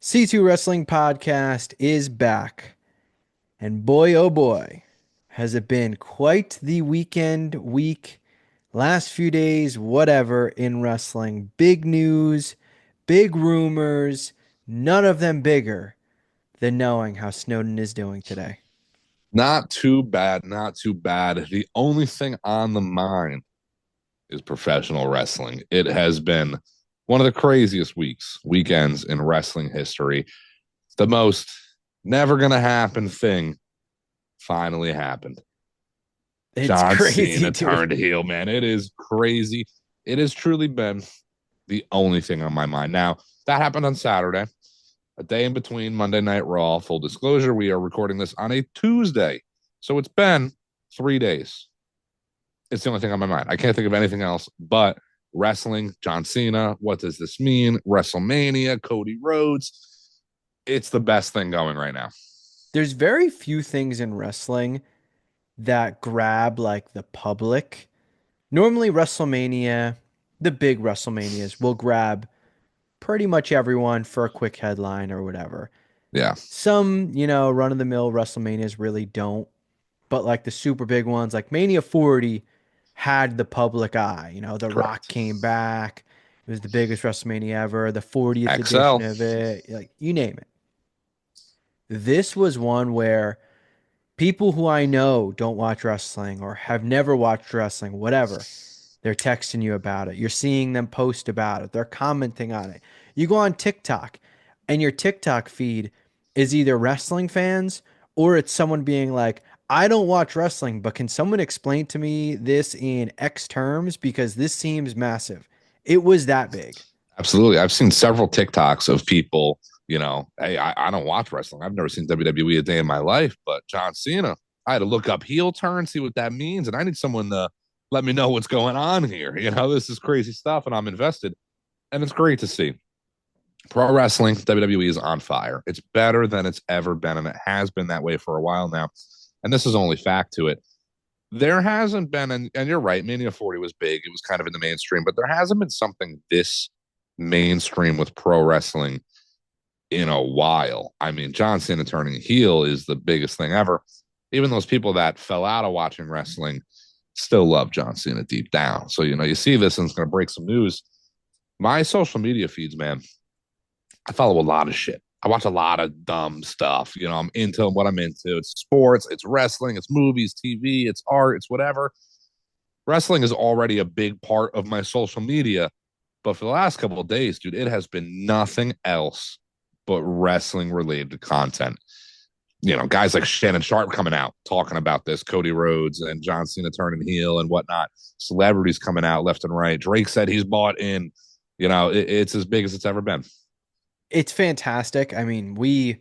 C2 Wrestling Podcast is back. And boy, oh boy, has it been quite the week, last few days, whatever in wrestling. Big news, big rumors, none of them bigger than knowing how Snowden is doing today. Not too bad, not too bad. The only thing on the mind is professional wrestling. It has been one of the craziest weekends in wrestling history. The most never gonna happen thing finally happened. It's John crazy, Cena dude. turned heel, man. It is crazy. It has truly been the only thing on my mind. Now, that happened on Saturday, a day in between Monday Night Raw. Full disclosure, we are recording this on a Tuesday. So it's been 3 days. It's the only thing on my mind. I can't think of anything else but wrestling, John Cena. What does this mean? WrestleMania, Cody Rhodes. It's the best thing going right now. There's very few things in wrestling that grab like the public. Normally, WrestleMania, the big WrestleManias will grab pretty much everyone for a quick headline or whatever. Yeah, Some, run of the mill WrestleManias really don't, but like the super big ones, like Mania 40 had the public eye. The Rock correct. came back. It was the biggest WrestleMania ever, the 40th edition XL. of it, like you name it. This was one where people who I know don't watch wrestling or have never watched wrestling, whatever, they're texting you about it. You're seeing them post about it. They're commenting on it. You go on TikTok and your TikTok feed is either wrestling fans or it's someone being like, I don't watch wrestling, but can someone explain to me this in X terms? Because this seems massive. It was that big. Absolutely. I've seen several TikToks of people, hey, I don't watch wrestling. I've never seen WWE a day in my life, but John Cena, I had to look up heel turn, see what that means. And I need someone to let me know what's going on here. This is crazy stuff and I'm invested. And it's great to see. Pro wrestling, WWE is on fire. It's better than it's ever been, and it has been that way for a while now. And this is only fact to it. There hasn't been, and you're right, Mania 40 was big. It was kind of in the mainstream, but there hasn't been something this mainstream with pro wrestling in a while. I mean, John Cena turning heel is the biggest thing ever. Even those people that fell out of watching wrestling still love John Cena deep down. So, you see this and it's going to break some news. My social media feeds, man, I follow a lot of shit. I watch a lot of dumb stuff. I'm into what I'm into. It's sports, it's wrestling, it's movies, TV, it's art, it's whatever. Wrestling is already a big part of my social media. But for the last couple of days, dude, it has been nothing else but wrestling related content. Guys like Shannon Sharp coming out talking about this, Cody Rhodes and John Cena turning heel and whatnot. Celebrities coming out left and right. Drake said he's bought in. It's as big as it's ever been. It's fantastic. I mean, we've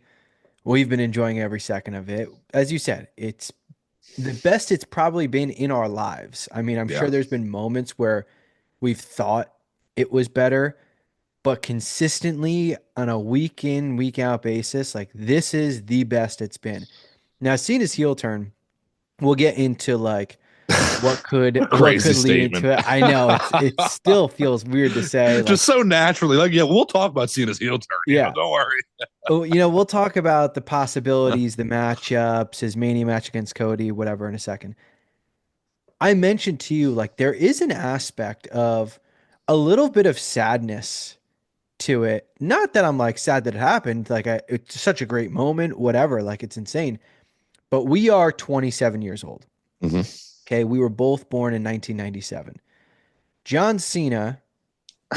been enjoying every second of it. As you said, it's the best it's probably been in our lives. I mean, I'm Yeah. sure there's been moments where we've thought it was better, but consistently on a week in, week out basis, like this is the best it's been. Now, Cena's heel turn, we'll get into like what could Crazy lead statement. into it. I know it still feels weird to say Just like, so naturally. Like, yeah, we'll talk about Cena's heel turn. yeah. Don't worry. Oh, we'll talk about the possibilities, the matchups, his Mania match against Cody, whatever in a second. I mentioned to you like there is an aspect of a little bit of sadness to it. Not that I'm like sad that it happened, like it's such a great moment, whatever, like it's insane. But we are 27 years old. Mm-hmm. Okay, we were both born in 1997. John Cena,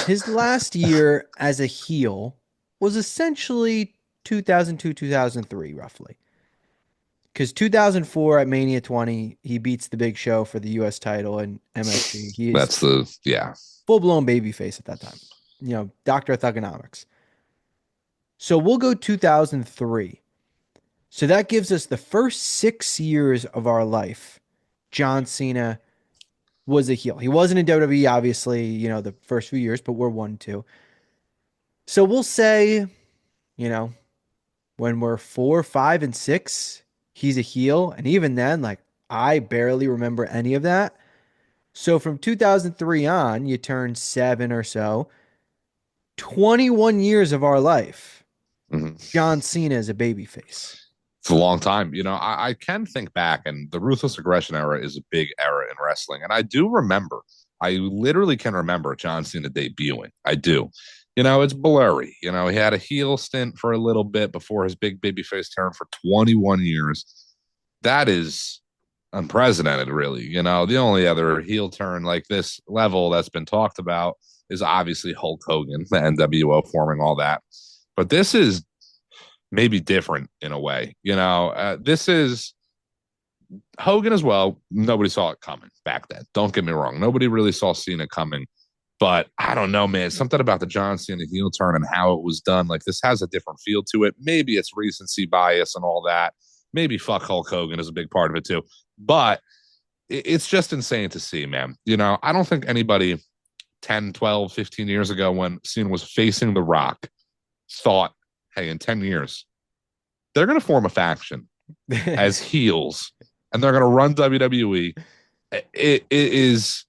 his last year as a heel was essentially 2002, 2003, roughly. Because 2004 at Mania 20, he beats the Big Show for the U.S. title in MSG. He is Yeah. full blown babyface at that time. Doctor of Thugonomics. So we'll go 2003. So that gives us the first 6 years of our life. John Cena was a heel. He wasn't in WWE, obviously, the first few years, but we're 1, 2. So we'll say, you know, when we're 4, 5, and 6, he's a heel. And even then, like, I barely remember any of that. So from 2003 on, you turn 7 or so, 21 years of our life. Mhm. John Cena is a babyface. It's a long time. I can think back, and the ruthless aggression era is a big era in wrestling. And I do remember, I literally can remember John Cena debuting. I do. It's blurry. He had a heel stint for a little bit before his big babyface turn for 21 years. That is unprecedented, really. The only other heel turn like this level that's been talked about is obviously Hulk Hogan, the NWO forming all that. But this is maybe different in a way. This is Hogan as well. Nobody saw it coming back then. Don't get me wrong. Nobody really saw Cena coming. But I don't know, man. Something about the John Cena heel turn and how it was done. Like, this has a different feel to it. Maybe it's recency bias and all that. Maybe fuck Hulk Hogan is a big part of it too. But it's just insane to see, man. I don't think anybody 10, 12, 15 years ago when Cena was facing The Rock thought, hey, in 10 years, they're going to form a faction as heels and they're going to run WWE. It is.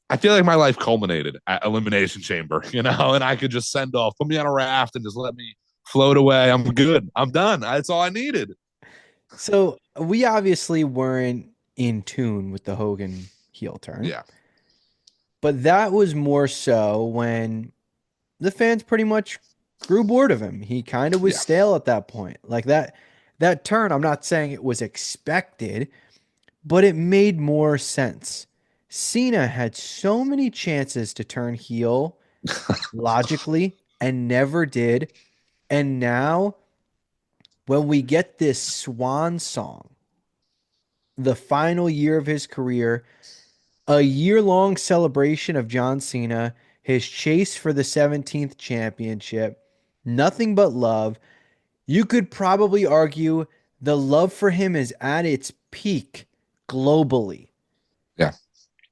I feel like my life culminated at Elimination Chamber, and I could just send off, put me on a raft and just let me float away. I'm good. I'm done. That's all I needed. So we obviously weren't in tune with the Hogan heel turn, Yeah. but that was more so when the fans pretty much grew bored of him. He kind of was Yeah. stale at that point. Like that turn, I'm not saying it was expected, but it made more sense. Cena had so many chances to turn heel logically and never did. And now when we get this swan song, the final year of his career, a year-long celebration of John Cena, his chase for the 17th championship, nothing but love. You could probably argue the love for him is at its peak globally. Yeah.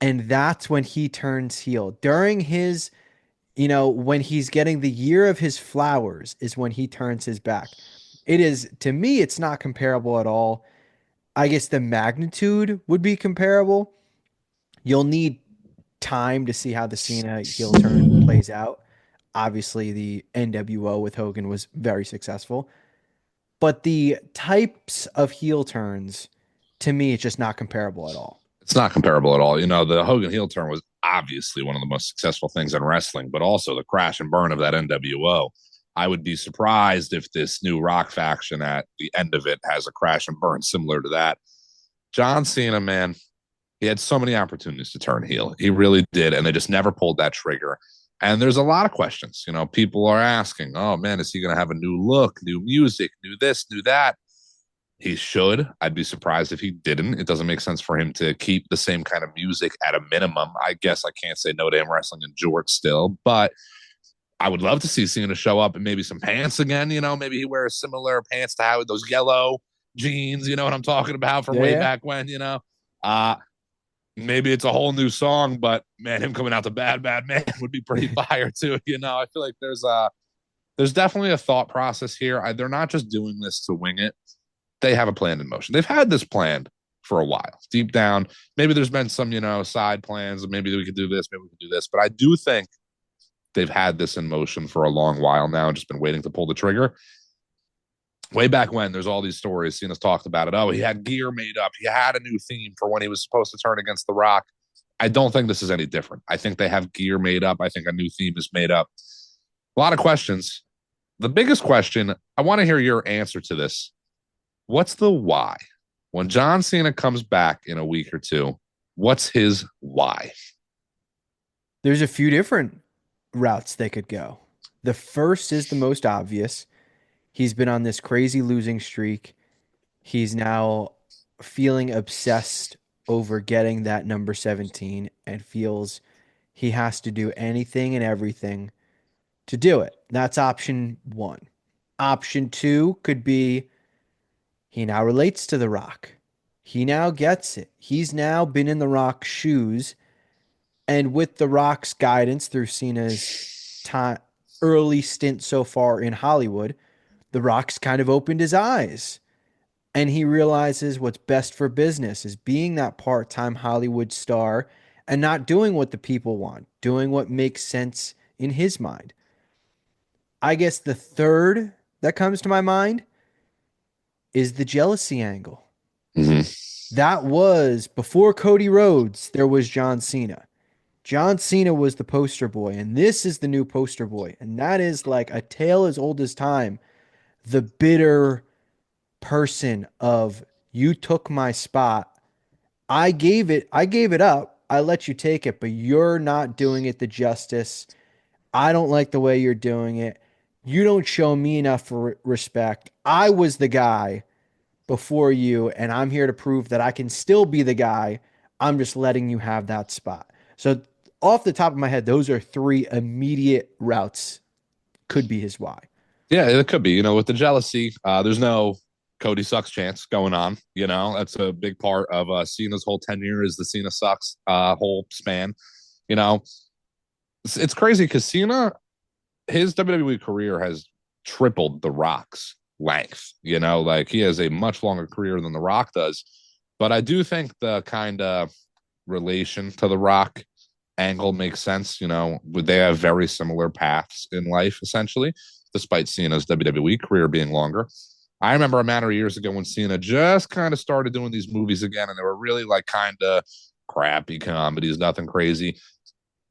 And that's when he turns heel. During his, when he's getting the year of his flowers is when he turns his back. It is, to me, it's not comparable at all. I guess the magnitude would be comparable. You'll need time to see how the Cena heel turn plays out. Obviously, the NWO with Hogan was very successful, but the types of heel turns, to me, it's just not comparable at all. It's not comparable at all. The Hogan heel turn was obviously one of the most successful things in wrestling, but also the crash and burn of that NWO. I would be surprised if this new Rock faction at the end of it has a crash and burn similar to that. John Cena, man, he had so many opportunities to turn heel. He really did, and they just never pulled that trigger. And there's a lot of questions. People are asking, oh man, is he going to have a new look, new music, new this, new that? He should. I'd be surprised if he didn't. It doesn't make sense for him to keep the same kind of music at a minimum. I guess I can't say no damn wrestling in jorts still, but I would love to see Cena show up in maybe some pants again. Maybe he wears similar pants to how those yellow jeans. You know what I'm talking about from Yeah, way yeah. back when. Uh, maybe it's a whole new song, but man, him coming out to Bad Bad Man would be pretty fire too. I feel like there's definitely a thought process here. They're not just doing this to wing it. They have a plan in motion. They've had this planned for a while. Deep down, maybe there's been some, side plans. Maybe we could do this, maybe we could do this. But I do think they've had this in motion for a long while now and just been waiting to pull the trigger. Way back when, there's all these stories. Cena's talked about it. Oh, he had gear made up. He had a new theme for when he was supposed to turn against The Rock. I don't think this is any different. I think they have gear made up. I think a new theme is made up. A lot of questions. The biggest question, I want to hear your answer to this. What's the why? When John Cena comes back in a week or two, what's his why? There's a few different routes they could go. The first is the most obvious. He's been on this crazy losing streak. He's now feeling obsessed over getting that number 17 and feels he has to do anything and everything to do it. That's option one. Option two could be he now relates to The Rock. He now gets it. He's now been in The Rock's shoes. And with The Rock's guidance through Cena's time, early stint so far in Hollywood, The Rock's kind of opened his eyes. And he realizes what's best for business is being that part time Hollywood star and not doing what the people want, doing what makes sense in his mind. I guess the third that comes to my mind is the jealousy angle. Hmm. That was before Cody Rhodes, there was John Cena. John Cena was the poster boy, and this is the new poster boy. And that is like a tale as old as time. The bitter person of you took my spot. I gave it up. I let you take it, but you're not doing it the justice. I don't like the way you're doing it. You don't show me enough respect. I was the guy before you, and I'm here to prove that I can still be the guy. I'm just letting you have that spot. So, off the top of my head, those are three immediate routes. Could be his why. Yeah, it could be. With the jealousy, there's no Cody sucks chance going on. That's a big part of Cena's whole tenure is the Cena sucks whole span. You know, it's crazy because Cena, his WWE career has tripled The Rock's length. Like he has a much longer career than The Rock does. But I do think the kind of relation to The Rock angle makes sense. They have very similar paths in life, essentially, despite Cena's WWE career being longer. I remember a matter of years ago when Cena just kind of started doing these movies again, and they were really like kind of crappy comedies, nothing crazy.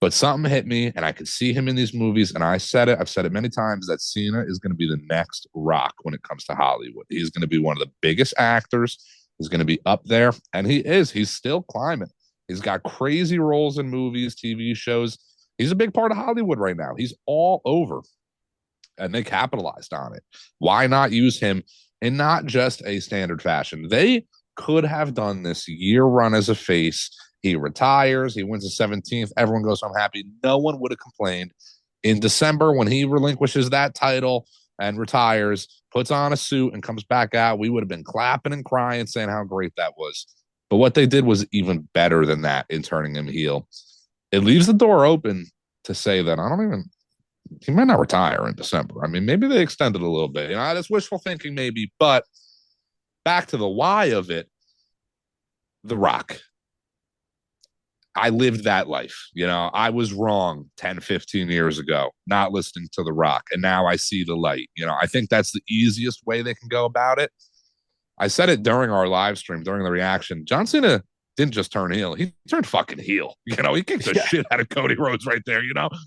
But something hit me, and I could see him in these movies. And I've said it many times that Cena is going to be the next Rock when it comes to Hollywood. He's going to be one of the biggest actors. He's going to be up there, and he is. He's still climbing. He's got crazy roles in movies, TV shows. He's a big part of Hollywood right now. He's all over, and they capitalized on it. Why not use him in not just a standard fashion? They could have done this year run as a face. He retires, he wins the 17th, everyone goes home happy. No one would have complained. In December, when he relinquishes that title and retires, puts on a suit and comes back out, we would have been clapping and crying, saying how great that was. But what they did was even better than that in turning him heel. It leaves the door open to say that he might not retire in December. I mean, maybe they extended a little bit. That's wishful thinking, maybe. But back to the why of it, The Rock. I lived that life. I was wrong 10, 15 years ago, not listening to The Rock. And now I see the light. I think that's the easiest way they can go about it. I said it during our live stream, during the reaction. John Cena didn't just turn heel. He turned fucking heel. He kicked the Yeah. shit out of Cody Rhodes right there.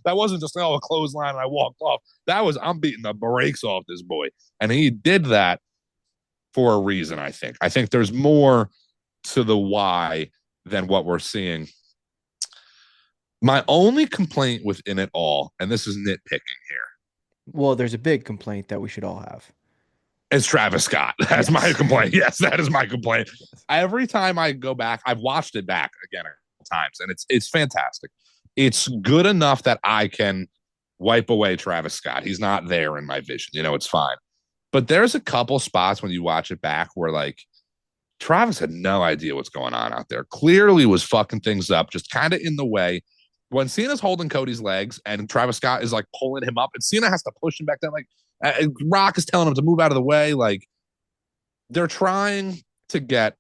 That wasn't just, a clothesline and I walked off. That was, I'm beating the brakes off this boy. And he did that for a reason, I think. I think there's more to the why than what we're seeing. My only complaint within it all, and this is nitpicking here, Well, there's a big complaint that we should all have. is Travis Scott. That's my Yes. complaint. Yes, that is my complaint. Every time I go back, I've watched it back again a couple times, and it's fantastic. It's good enough that I can wipe away Travis Scott. He's not there in my vision. It's fine. But there's a couple spots when you watch it back where like Travis had no idea what's going on out there. Clearly was fucking things up, just kind of in the way. When Cena's holding Cody's legs and Travis Scott is like pulling him up, and Cena has to push him back down, like Rock is telling him to move out of the way. Like they're trying to get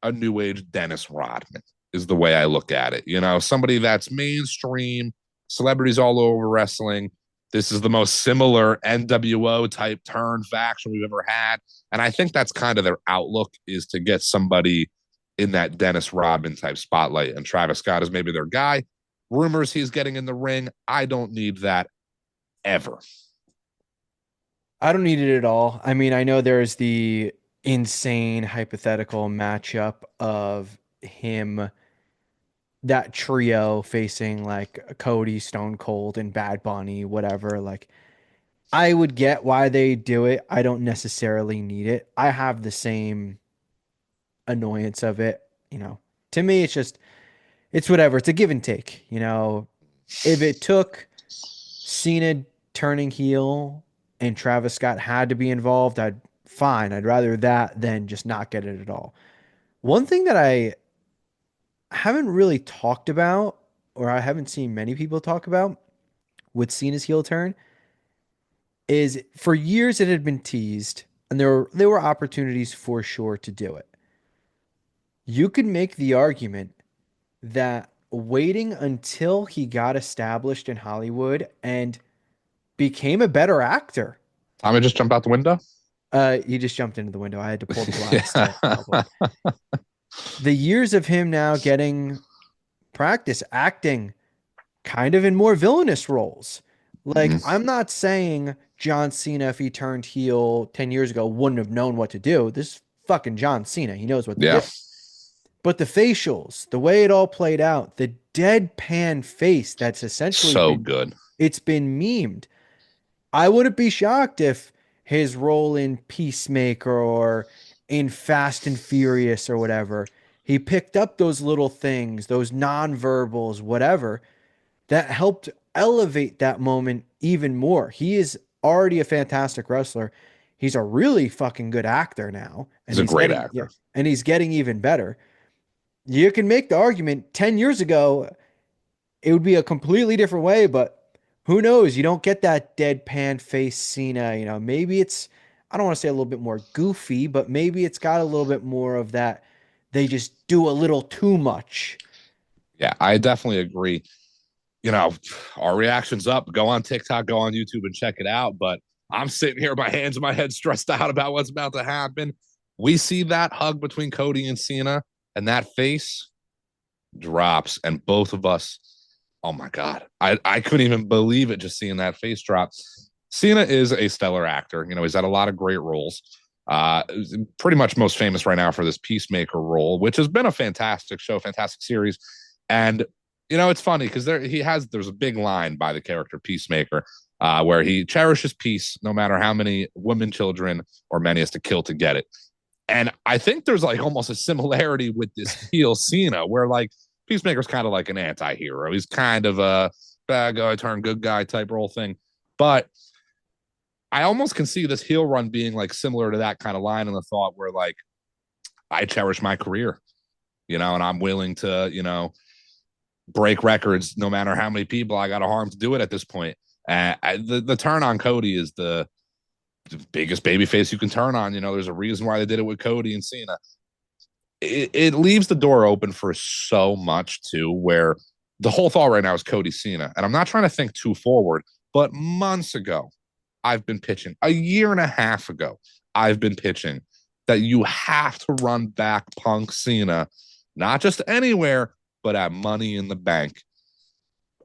a new age Dennis Rodman, is the way I look at it. Somebody that's mainstream, celebrities all over wrestling. This is the most similar NWO type turn faction we've ever had. And I think that's kind of their outlook, is to get somebody in that Dennis Rodman type spotlight. And Travis Scott is maybe their guy. Rumors he's getting in the ring. I don't need that ever. I don't need it at all. I mean, I know there's the insane hypothetical matchup of him, that trio facing like Cody, Stone Cold, and Bad Bunny, whatever. Like, I would get why they do it. I don't necessarily need it. I have the same annoyance of it. To me, it's whatever. It's a give and take. If it took Cena turning heel and Travis Scott had to be involved, I'd rather that than just not get it at all. One thing that I haven't really talked about, or I haven't seen many people talk about with Cena's heel turn, is for years it had been teased, and there were opportunities for sure to do it. You could make the argument that waiting until he got established in Hollywood and became a better actor. Tommy just jumped out the window. He just jumped into the window. I had to pull the blinds Yeah. to help him. The years of him now getting practice acting kind of in more villainous roles. Like, Mhm. I'm not saying John Cena, if he turned heel 10 years ago, wouldn't have known what to do. This is fucking John Cena. He knows what to do. Yeah. But the facials, the way it all played out, the deadpan face that's essentially So been, good. it's been memed. I wouldn't be shocked if his role in Peacemaker or in Fast and Furious or whatever, he picked up those little things, those nonverbals, whatever, that helped elevate that moment even more. He is already a fantastic wrestler. He's a really fucking good actor now, and He's a he's great getting, yeah, actor. and he's getting even better. You can make the argument 10 years ago it would be a completely different way, but who knows? You don't get that deadpan face Cena. Maybe it's, I don't want to say a little bit more goofy, but maybe it's got a little bit more of that. They just do a little too much. Yeah, I definitely agree. You know, our reactions up. Go on TikTok, go on YouTube and check it out. But I'm sitting here, my hands in my head, stressed out about what's about to happen. We see that hug between Cody and Cena, and that face drops, and both of us, oh my God, I couldn't even believe it just seeing that face drop. Cena is a stellar actor. He's had a lot of great roles. Pretty much most famous right now for this Peacemaker role, which has been a fantastic show, fantastic series. And it's funny because there's a big line by the character Peacemaker where he cherishes peace no matter how many women, children, or men he has to kill to get it. And I think there's like almost a similarity with this heel Cena, where like Peacemaker's kind of like an anti-hero. He's kind of a bad guy turn good guy type role thing. But I almost can see this heel run being like similar to that kind of line in the thought where like I cherish my career, and I'm willing to, break records no matter how many people I got to harm to do it at this point. The turn on Cody is the biggest baby face you can turn on. There's a reason why they did it with Cody and Cena. It leaves the door open for so much too, where the whole thought right now is Cody Cena. And I'm not trying to think too forward, but months ago, I've been pitching, a year and a half ago, I've been pitching that you have to run back Punk Cena, not just anywhere, but at Money in the Bank.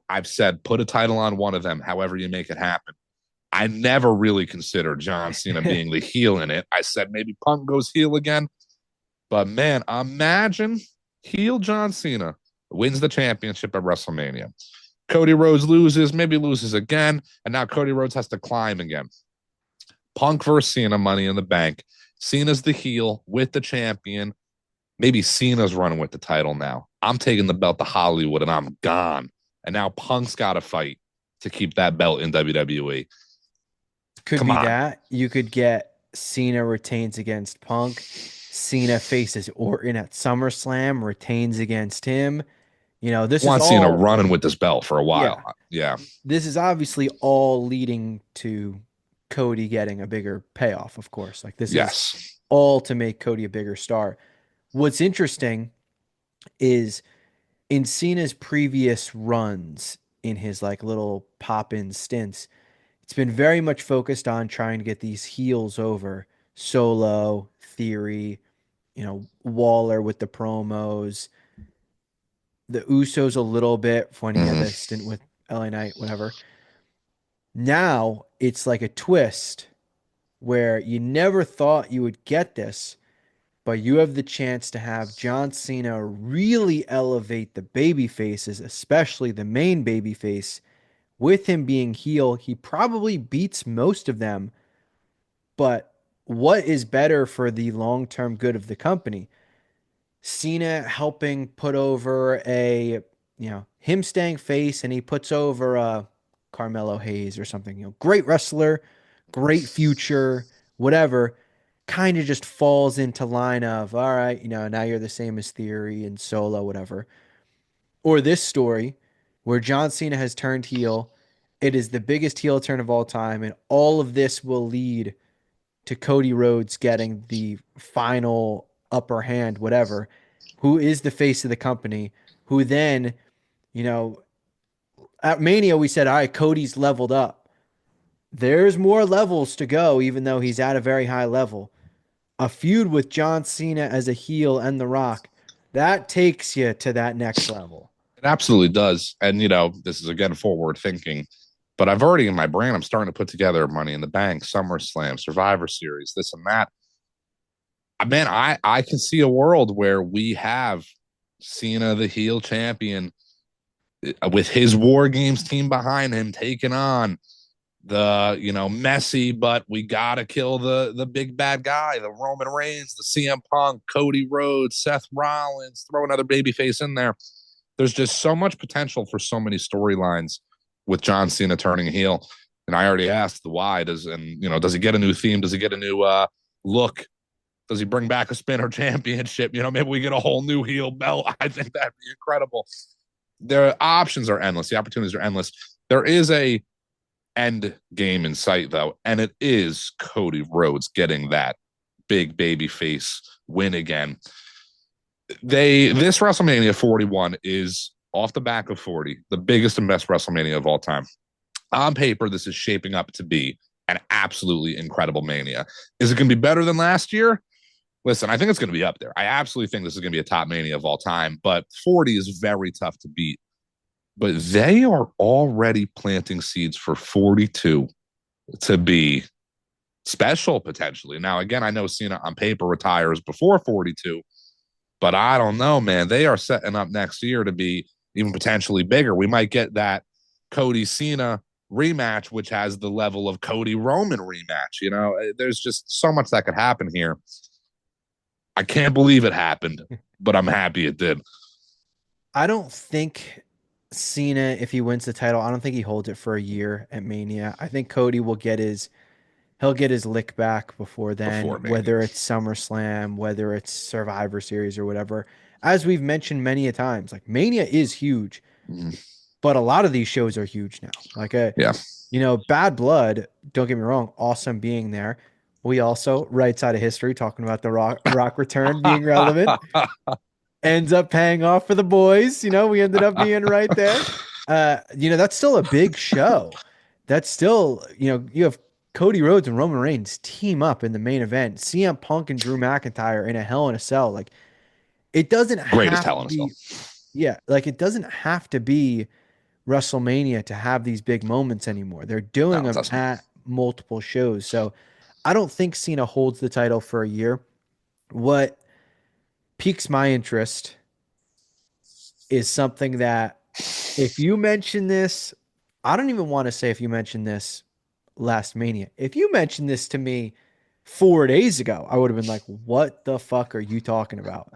I've said put a title on one of them, however you make it happen. I never really considered John Cena being the heel in it. I said maybe Punk goes heel again. But man, imagine heel John Cena wins the championship at WrestleMania. Cody Rhodes loses, maybe loses again, and now Cody Rhodes has to climb again. Punk versus Cena, Money in the Bank. Cena's the heel with the champion. Maybe Cena's running with the title now. I'm taking the belt to Hollywood and I'm gone. And now Punk's got to fight to keep that belt in WWE. Could Come be on. that. You could get Cena retains against Punk. Cena faces Orton at SummerSlam, retains against him. I This is want Cena all, running with this belt for a while. yeah, Yeah. this is obviously all leading to Cody getting a bigger payoff, of course. Like, this is Yes. all to make Cody a bigger star. What's interesting is in Cena's previous runs, in his like little pop-in stints, it's been very much focused on trying to get these heels over. Solo, Theory, Waller with the promos, the Usos a little bit when he had Mm-hmm. the stint with LA Knight, whatever. Now it's like a twist where you never thought you would get this, but you have the chance to have John Cena really elevate the baby faces, especially the main baby face. With him being heel, he probably beats most of them, but what is better for the long-term good of the company? Cena helping put over him staying face and he puts over Carmelo Hayes or something, great wrestler, great future, whatever, kind of just falls into line of, all right, now you're the same as Theory and Solo, whatever. Or this story where John Cena has turned heel. It is the biggest heel turn of all time, and all of this will lead to Cody Rhodes getting the final upper hand, whatever, who is the face of the company, who then, you know, at Mania, we said, all right, Cody's leveled up. there's more levels to go, even though he's at a very high level. A feud with John Cena as a heel and The Rock, that takes you to that next level. It absolutely does. And, you know, this is again forward thinking, but I've already in my brain, I'm starting to put together Money in the Bank, SummerSlam, Survivor Series, this and that. Man, I can see a world where we have Cena, the heel champion, with his War Games team behind him, taking on the, you know, messy, but we gotta kill the big bad guy, the Roman Reigns, the CM Punk, Cody Rhodes, Seth Rollins, throw another babyface in there. There's just so much potential for so many storylines with John Cena turning heel. And I already asked the why. Does he get a new theme? Does he get a new look? Does he bring back a spinner championship? You know, maybe we get a whole new heel belt. I think that'd be incredible. The options are endless. The opportunities are endless. There is a end game in sight, though, and it is Cody Rhodes getting that big baby face win again. This WrestleMania 41 is off the back of 40, the biggest and best WrestleMania of all time. On paper, this is shaping up to be an absolutely incredible Mania. Is it going to be better than last year? Listen, I think it's going to be up there. I absolutely think this is going to be a top Mania of all time, but 40 is very tough to beat. But they are already planting seeds for 42 to be special potentially. Now, again, I know Cena on paper retires before 42, but I don't know, man. They are setting up next year to be even potentially bigger. We might get that Cody Cena rematch, which has the level of Cody Roman rematch. You know, there's just so much that could happen here. I can't believe it happened, but I'm happy it did. I don't think Cena, if he wins the title, I don't think he holds it for a year at Mania. I think Cody will get he'll get his lick back before then, Before Mania. whether it's SummerSlam, whether it's Survivor Series or whatever. As we've mentioned many a times, like Mania is huge, Mm, but a lot of these shows are huge now. yeah. Bad Blood, don't get me wrong, awesome being there. We also, right side of history, talking about the Rock return being relevant, ends up paying off for the boys. We ended up being right there. That's still a big show. That's still, you have Cody Rhodes and Roman Reigns team up in the main event. CM Punk and Drew McIntyre in a Hell in a Cell. Like it doesn't Greatest have Hell to in a Cell. be, yeah, like it doesn't have to be WrestleMania to have these big moments anymore. They're doing No, it them doesn't. at multiple shows. So I don't think Cena holds the title for a year. What piques my interest is something that if you mention this, I don't even want to say if you mentioned this last Mania. If you mentioned this to me 4 days ago, I would have been like, what the fuck are you talking about?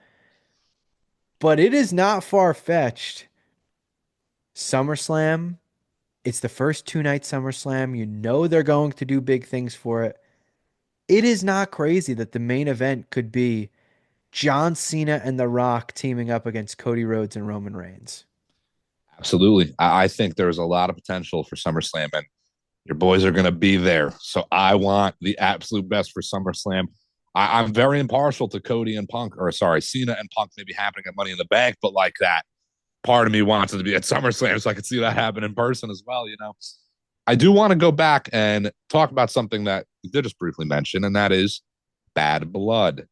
But it is not far fetched. SummerSlam, it's the first 2 night SummerSlam. You know they're going to do big things for it. It is not crazy that the main event could be John Cena and The Rock teaming up against Cody Rhodes and Roman Reigns. Absolutely. I think there's a lot of potential for SummerSlam, and your boys are going to be there. So I want the absolute best for SummerSlam. I'm very impartial to Cody and Punk, or sorry, Cena and Punk maybe happening at Money in the Bank, but like that, part of me wants it to be at SummerSlam so I could see that happen in person as well. You know, I do want to go back and talk about something that you did just briefly mention, and that is Bad Blood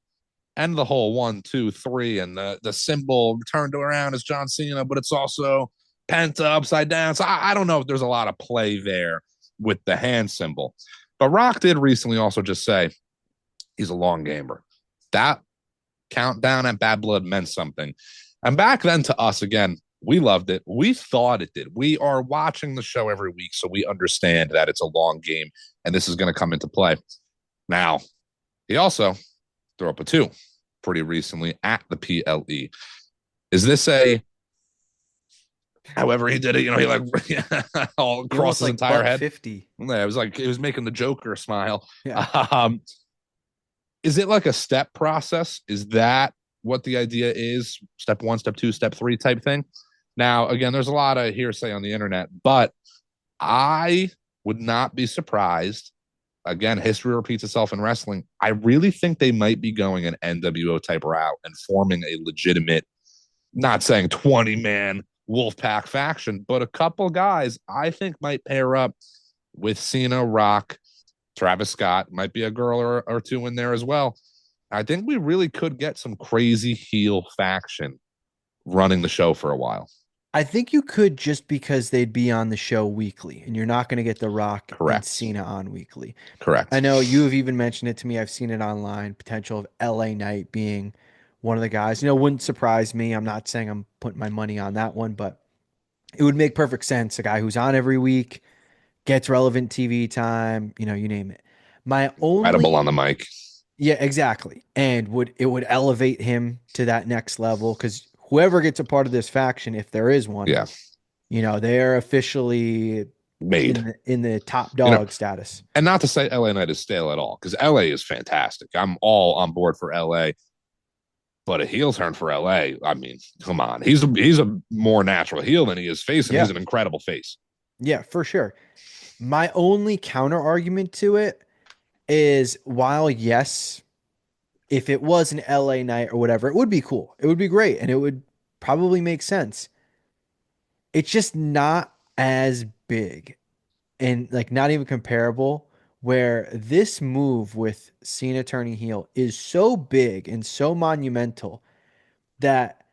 and the whole 1, 2, 3, and the symbol turned around as John Cena, but it's also Penta upside down. So I don't know if there's a lot of play there with the hand symbol. But Rock did recently also just say he's a long gamer. That countdown at Bad Blood meant something. And back then to us, again, we loved it. We thought it did. We are watching the show every week, so we understand that it's a long game and this is going to come into play. Now, he also threw up a 2 pretty recently at the PLE. Is this a however he did it, he like all He across almost his like entire buck head? 50. Yeah, it was like it was making the Joker smile. Yeah. Um, is it like a step process? Is that what the idea is? Step 1, step 2, step 3 type thing? Now, again, there's a lot of hearsay on the internet, but I would not be surprised. Again, history repeats itself in wrestling. I really think they might be going an NWO type route and forming a legitimate, not saying 20-man Wolfpack faction, but a couple guys I think might pair up with Cena, Rock, Travis Scott, might be a girl or two in there as well. I think we really could get some crazy heel faction running the show for a while. I think you could just because they'd be on the show weekly, and you're not going to get The Rock and Correct. Cena on weekly. I Correct. know you have even mentioned it to me. I've seen it online. Potential of LA Knight being one of the guys. Wouldn't surprise me. I'm not saying I'm putting my money on that one, but it would make perfect sense. A guy who's on every week, gets relevant TV time, you name it. My Credible on only the mic. Yeah, exactly. And would elevate him to that next level because whoever gets a part of this faction, if there is one, Yeah. they're officially Made. in the top You know, dog status. and not to say LA Knight is stale at all, because LA is fantastic. I'm all on board for LA, but a heel turn for LA, I mean, come on. He's a more natural heel than he is face, and he's Yeah, an incredible face. yeah, for sure. My only counter argument to it is while yes, if it was an LA night or whatever, it would be cool. It would be great and it would probably make sense. It's just not as big and like not even comparable where this move with Cena turning heel is so big and so monumental that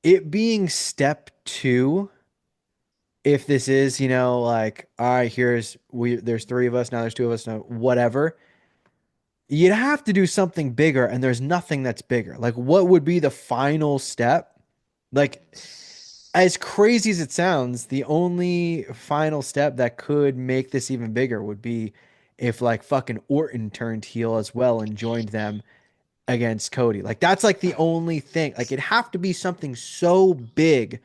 it being step two, if this is, like, all right, there's three of us, now there's two of us, now whatever, you'd have to do something bigger, and there's nothing that's bigger. Like, what would be the final step? Like, as crazy as it sounds, the only final step that could make this even bigger would be if like fucking Orton turned heel as well and joined them against Cody. Like that's like the only thing. Like it'd have to be something so big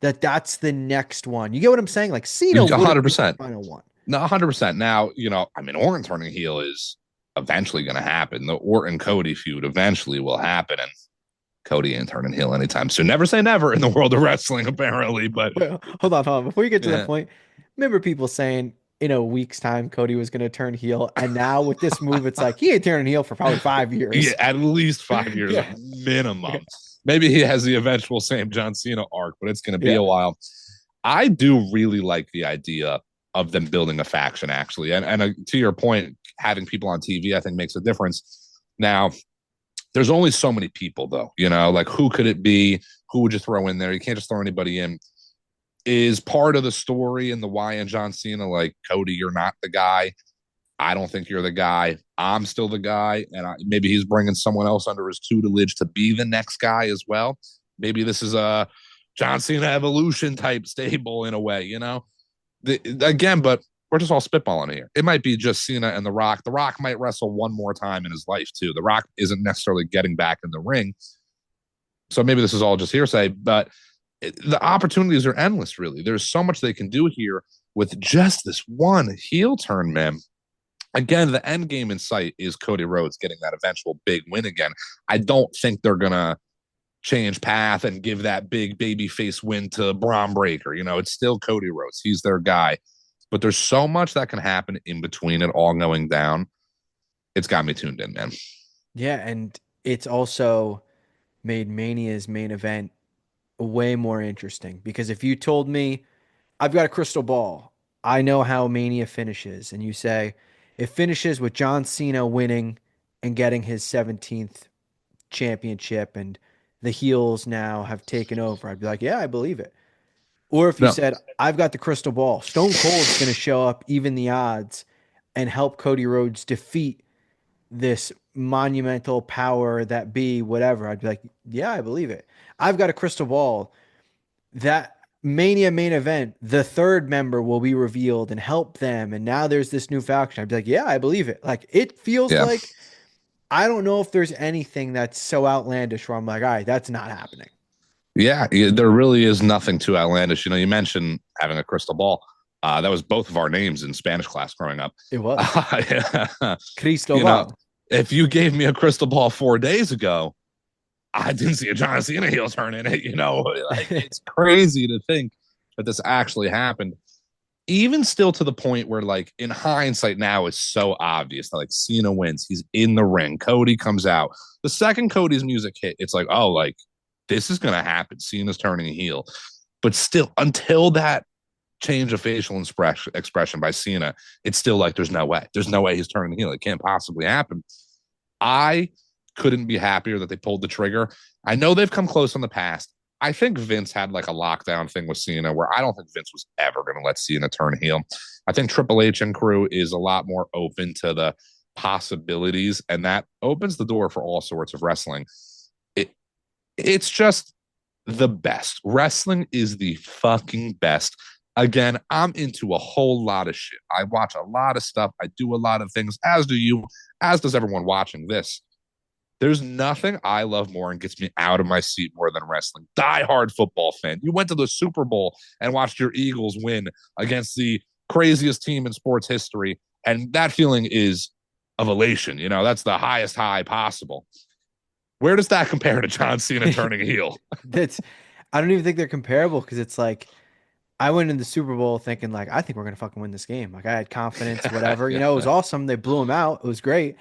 that that's the next one. You get what I'm saying? Like Cena would have been the 100%. final one. No, 100%. Now, I mean, Orton turning heel is eventually going to happen. The Orton Cody feud eventually will happen. And Cody ain't turning heel anytime soon. Never say never in the world of wrestling, apparently. But Wait, hold on. Before you get to that yeah, point, remember people saying in a week's time Cody was going to turn heel, and now with this move, it's like he ain't turning heel for probably 5 years. at least 5 years Yeah, minimum. Maybe he has the eventual same John Cena arc, but it's going to be yeah. a while. I do really like the idea of them building a faction, actually. And to your point, having people on TV, I think, makes a difference. Now, there's only so many people, though, like who could it be? Who would you throw in there? You can't just throw anybody in. Is part of the story and the why in John Cena, like, Cody, you're not the guy. I don't think you're the guy. I'm still the guy. And maybe he's bringing someone else under his tutelage to be the next guy as well. Maybe this is a John Cena evolution type stable in a way, again, but we're just all spitballing here. It might be just Cena and The Rock. The Rock might wrestle one more time in his life, too. The Rock isn't necessarily getting back in the ring. So maybe this is all just hearsay, but the opportunities are endless, really. There's so much they can do here with just this one heel turn, man. Again, the end game in sight is Cody Rhodes getting that eventual big win again. I don't think they're going to change path and give that big baby face win to Braun Breaker. It's still Cody Rhodes. He's their guy. But there's so much that can happen in between it all going down. It's got me tuned in, man. Yeah, and it's also made Mania's main event way more interesting because if you told me I've got a crystal ball, I know how Mania finishes, and you say it finishes with John Cena winning and getting his 17th championship and the heels now have taken over, I'd be like, yeah, I believe it. Or if you No, said, I've got the crystal ball, Stone Cold's going to show up, even the odds, and help Cody Rhodes defeat this monumental power that be, whatever, I'd be like, yeah, I believe it. I've got a crystal ball. That Mania main event, the third member will be revealed and help them. And now there's this new faction. I'd be like, yeah, I believe it. Like, it feels yeah. like, I don't know if there's anything that's so outlandish where I'm like, all right, that's not happening. Yeah, there really is nothing too outlandish. You mentioned having a crystal ball. That was both of our names in Spanish class growing up. It was. Yeah. you know, Cristobal. if you gave me a crystal ball 4 days ago, I didn't see a John Cena heel turn in it. Like, it's crazy to think that this actually happened. Even still to the point where, like, in hindsight now, it's so obvious that, like, Cena wins. He's in the ring. Cody comes out. The second Cody's music hit, it's like, oh, like, this is going to happen. Cena's turning heel. But still, until that change of facial expression by Cena, it's still like there's no way. There's no way he's turning heel. It can't possibly happen. I couldn't be happier that they pulled the trigger. I know they've come close in the past. I think Vince had like a lockdown thing with Cena where I don't think Vince was ever going to let Cena turn heel. I think Triple H and crew is a lot more open to the possibilities, and that opens the door for all sorts of wrestling. It it's just the best. Wrestling is the fucking best. Again, I'm into a whole lot of shit. I watch a lot of stuff. I do a lot of things, as do you, as does everyone watching this. There's nothing I love more and gets me out of my seat more than wrestling. Die-hard football fan. You went to the Super Bowl and watched your Eagles win against the craziest team in sports history, and that feeling is of elation. You know, that's the highest high possible. Where does that compare to John Cena turning heel? That's I don't even think they're comparable because it's like I went in the Super Bowl thinking like I think we're gonna fucking win this game. Like I had confidence, whatever. You know, it was Yeah, awesome. They blew him out. It was great.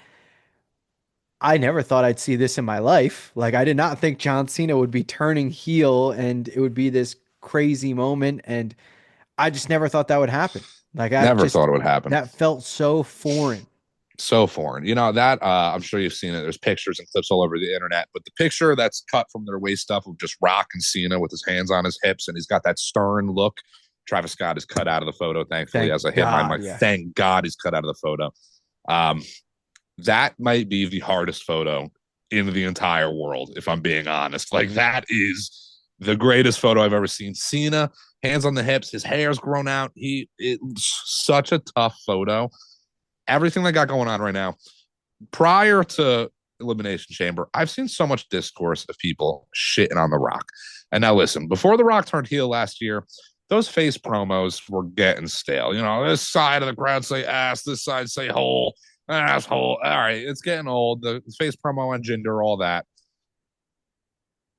I never thought I'd see this in my life. Like I did not think John Cena would be turning heel and it would be this crazy moment. And I just never thought that would happen. Like I never just thought it would happen. that felt so foreign. So foreign. You know, that I'm sure you've seen it. There's pictures and clips all over the internet, but the picture that's cut from their waist stuff of just Rock and Cena with his hands on his hips and he's got that stern look. Travis Scott is cut out of the photo, thankfully, Thank as I hit my God. mic. Yeah. Thank God he's cut out of the photo. Um, that might be the hardest photo in the entire world, if I'm being honest. Like, that is the greatest photo I've ever seen. Cena, hands on the hips, his hair's grown out. It's such a tough photo. Everything they got going on right now, prior to Elimination Chamber, I've seen so much discourse of people shitting on The Rock. And now listen, before The Rock turned heel last year, those face promos were getting stale. You know, this side of the crowd say ass, this side say hole, asshole. All right, it's getting old. The face promo on Jinder, all that.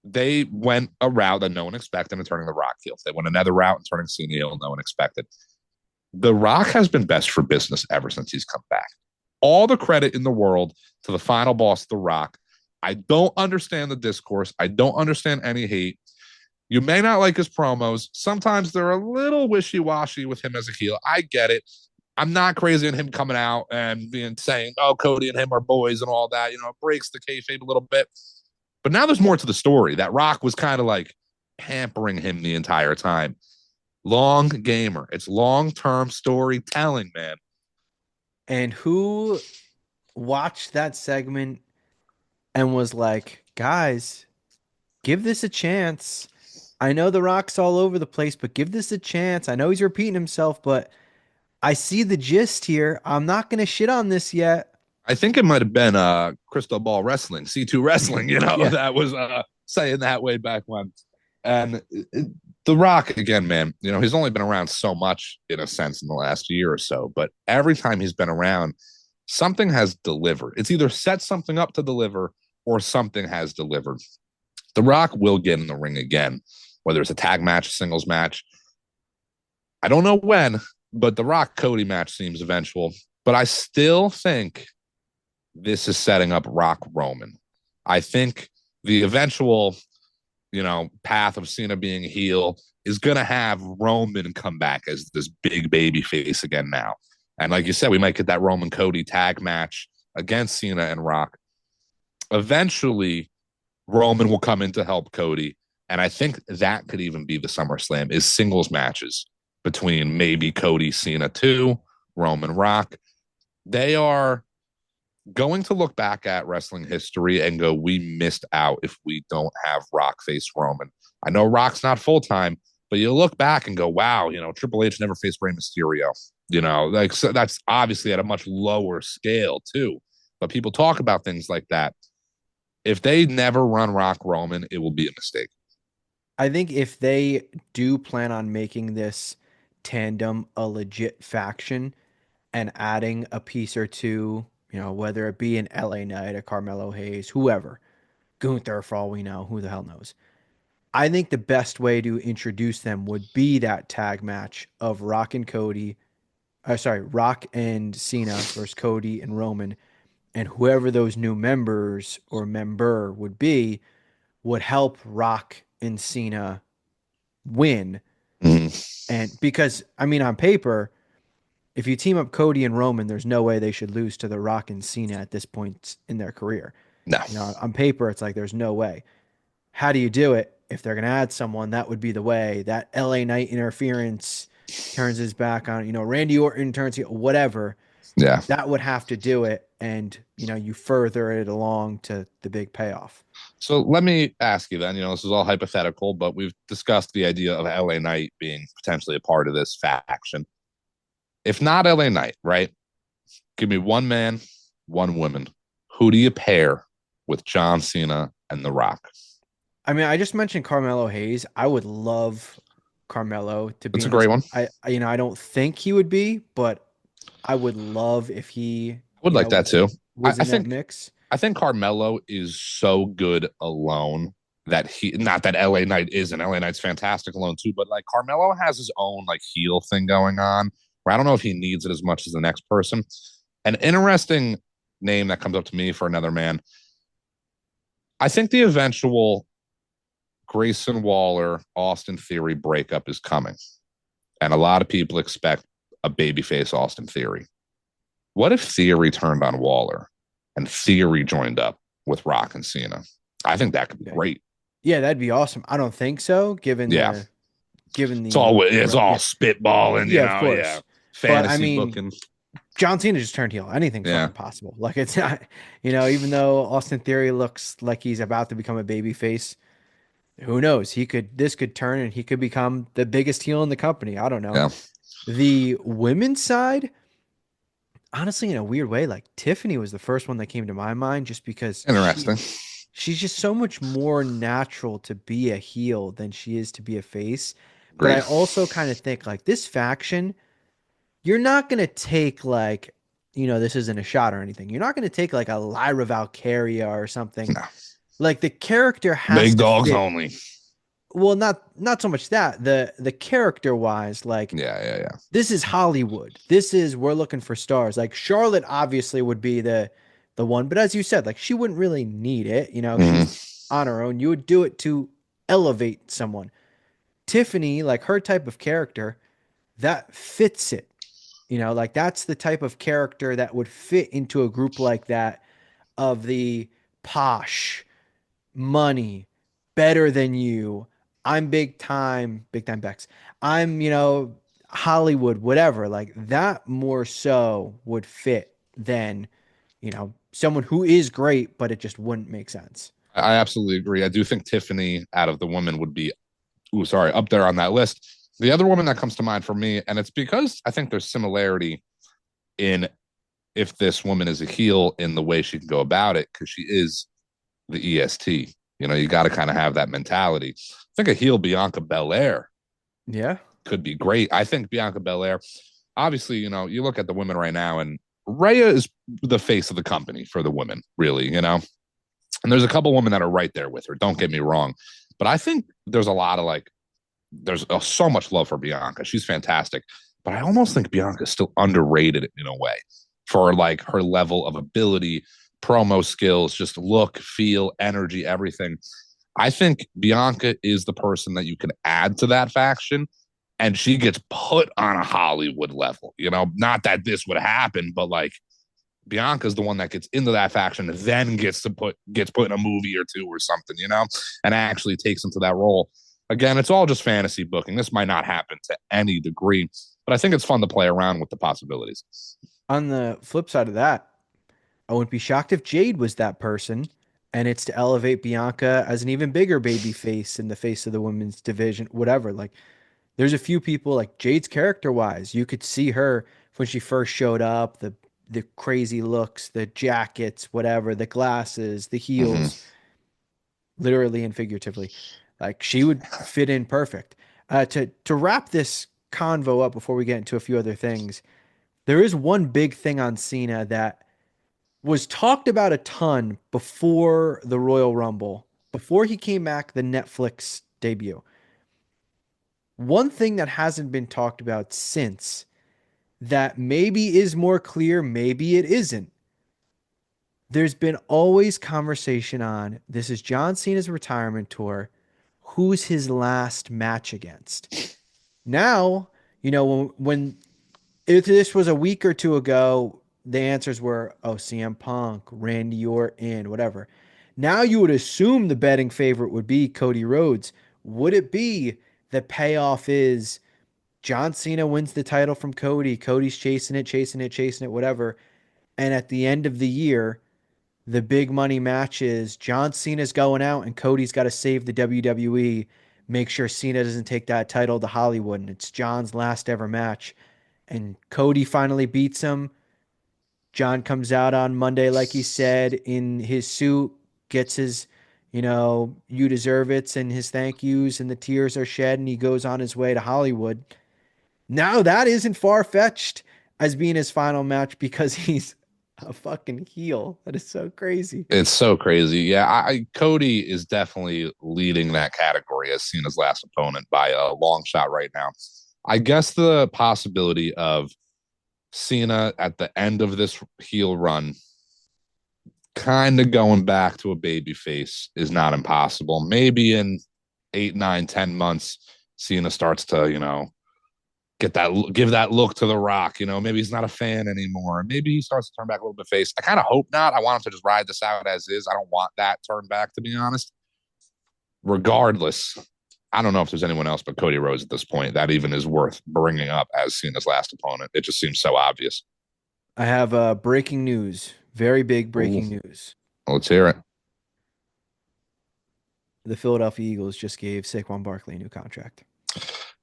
They went a route that no one expected in turning The Rock heel. They went another route and turning Cena heel, no one expected. The Rock has been best for business ever since he's come back. All the credit in the world to the final boss, The Rock. I don't understand the discourse. I don't understand any hate. You may not like his promos. Sometimes they're a little wishy-washy with him as a heel. I get it. I'm not crazy on him coming out and being saying, "Oh, Cody and him are boys" and all that. You know, it breaks the kayfabe a little bit. But now there's more to the story. That Rock was kind of like pampering him the entire time. Long gamer. It's long-term storytelling, man. And who watched that segment and was like, guys, give this a chance. I know The Rock's all over the place, but give this a chance. I know he's repeating himself, but I see the gist here. I'm not going to shit on this yet. I think it might have been Crystal Ball Wrestling, C2 Wrestling, you know, Yeah. that was saying that way back when. And The Rock, again, man, you know, he's only been around so much in a sense in the last year or so, but every time he's been around, something has delivered. It's either set something up to deliver or something has delivered. The Rock will get in the ring again, whether it's a tag match, a singles match. I don't know when, but the Rock Cody match seems eventual. But I still think this is setting up Rock Roman. I think the eventual, you know, path of Cena being a heel is going to have Roman come back as this big baby face again now. And like you said, we might get that Roman Cody tag match against Cena and Rock. Eventually, Roman will come in to help Cody. And I think that could even be the SummerSlam is singles matches between maybe Cody, Cena 2, Roman, Rock. They are going to look back at wrestling history and go, we missed out if we don't have Rock face Roman. I know Rock's not full time, but you look back and go, wow, you know, Triple H never faced Rey Mysterio. You know, like so that's obviously at a much lower scale too. But people talk about things like that. If they never run Rock Roman, it will be a mistake. I think if they do plan on making this tandem a legit faction and adding a piece or two, you know, whether it be an LA Knight, a Carmelo Hayes, whoever, Gunther, for all we know, who the hell knows. I think the best way to introduce them would be that tag match of Rock and Cody, sorry, Rock and Cena versus Cody and Roman, and whoever those new members or member would be would help Rock and Cena win. Mhm. And because, I mean, on paper, if you team up Cody and Roman, there's no way they should lose to The Rock and Cena at this point in their career. No. On paper, it's like there's no way. How do you do it? If they're going to add someone, that would be the way. That LA Knight interference turns his back on, Randy Orton turns, whatever. Yeah. That would have to do it. And, you further it along to the big payoff. So let me ask you then, this is all hypothetical, but we've discussed the idea of LA Knight being potentially a part of this faction. If not LA Knight, right? Give me one man, one woman. Who do you pair with John Cena and The Rock? I mean, I just mentioned Carmelo Hayes. I would love Carmelo to be That's a in this. great one. I don't think he would be, but I would love if he, I would like that too. I, was I in that think mix. I think Carmelo is so good alone that he not that LA Knight isn't. LA Knight's fantastic alone too, but like Carmelo has his own like heel thing going on where I don't know if he needs it as much as the next person. An interesting name that comes up to me for another man. I think the eventual Grayson Waller Austin Theory breakup is coming. And a lot of people expect a babyface Austin Theory. What if Theory turned on Waller and Theory joined up with Rock and Cena? I think that could be Okay. great. Yeah, that'd be awesome. I don't think so, given Yeah, it's all yeah, spitballing, yeah, of yeah, course. But I fantasy mean, booking. John Cena just turned heel. Anything's Yeah, fucking possible. Like it's not, even though Austin Theory looks like he's about to become a babyface, who knows? This could turn and he could become the biggest heel in the company. I don't know. yeah, The women's side, honestly, in a weird way, like Tiffany was the first one that came to my mind just because interesting. she's just so much more natural to be a heel than she is to be a face. But I Agreed. also kind of think like this faction, you're not gonna take like, this isn't a shot or anything. You're not gonna take like a Lyra Valkyria or something. No, Like the character has big to dogs fit. only. Well, not so much that the character wise, like Yeah, yeah, yeah. this is Hollywood. This is we're looking for stars. Like Charlotte obviously would be the one, but as you said, like she wouldn't really need it. She's Mm-hmm. on her own. You would do it to elevate someone. Tiffany, like her type of character, that fits it. Like that's the type of character that would fit into a group like that of the posh, money, better than you. I'm big time Bex. I'm, Hollywood, whatever. Like that more so would fit than, someone who is great, but it just wouldn't make sense. I absolutely agree. I do think Tiffany out of the women would be, up there on that list. The other woman that comes to mind for me, and it's because I think there's similarity in if this woman is a heel in the way she can go about it, because she is the EST. You got to kind of have that mentality. I think a heel Bianca Belair Yeah. could be great. I think Bianca Belair, obviously, you look at the women right now, and Rhea is the face of the company for the women, really. And there's a couple women that are right there with her. Don't get me wrong, but I think there's a lot of like, there's so much love for Bianca. She's fantastic, but I almost think Bianca is still underrated in a way for like her level of ability, promo skills, just look, feel, energy, everything. I think Bianca is the person that you can add to that faction, and she gets put on a Hollywood level. Not that this would happen, but like Bianca's the one that gets into that faction, and then gets put in a movie or two or something, and actually takes into that role. Again, it's all just fantasy booking. This might not happen to any degree, but I think it's fun to play around with the possibilities. On the flip side of that, I wouldn't be shocked if Jade was that person, and it's to elevate Bianca as an even bigger baby face in the face of the women's division, whatever. Like, there's a few people like Jade's character wise, you could see her when she first showed up, the crazy looks, the jackets, whatever, the glasses, the Mm-hmm. heels, literally and figuratively. Like she would fit in perfect. To wrap this convo up before we get into a few other things, there is one big thing on Cena that was talked about a ton before the Royal Rumble, before he came back, the Netflix debut. One thing that hasn't been talked about since that maybe is more clear, maybe it isn't. There's been always conversation on this is John Cena's retirement tour. Who's his last match against? Now, when if this was a week or two ago, the answers were, oh, CM Punk, Randy Orton, whatever. Now you would assume the betting favorite would be Cody Rhodes. Would it be the payoff is John Cena wins the title from Cody? Cody's chasing it, chasing it, chasing it, whatever. And at the end of the year, the big money match is John Cena's going out and Cody's got to save the WWE, make sure Cena doesn't take that title to Hollywood. And it's John's last ever match. And Cody finally beats him. John comes out on Monday, like he said, in his suit, gets his, you deserve it and his thank yous, and the tears are shed, and he goes on his way to Hollywood. Now that isn't far fetched as being his final match because he's a fucking heel. That is so crazy. It's so crazy. Yeah, Cody is definitely leading that category as Cena's last opponent by a long shot right now. I guess the possibility of Cena at the end of this heel run kind of going back to a baby face is not impossible. Maybe in 8, 9, 10 months, Cena starts to, give that look to the Rock. Maybe he's not a fan anymore. Maybe he starts to turn back a little bit face. I kind of hope not. I want him to just ride this out as is. I don't want that turn back, to be honest. Regardless, I don't know if there's anyone else but Cody Rhodes at this point that even is worth bringing up as Cena's last opponent. It just seems so obvious. I have breaking news. Very big Ooh, breaking news. let's hear it. The Philadelphia Eagles just gave Saquon Barkley a new contract.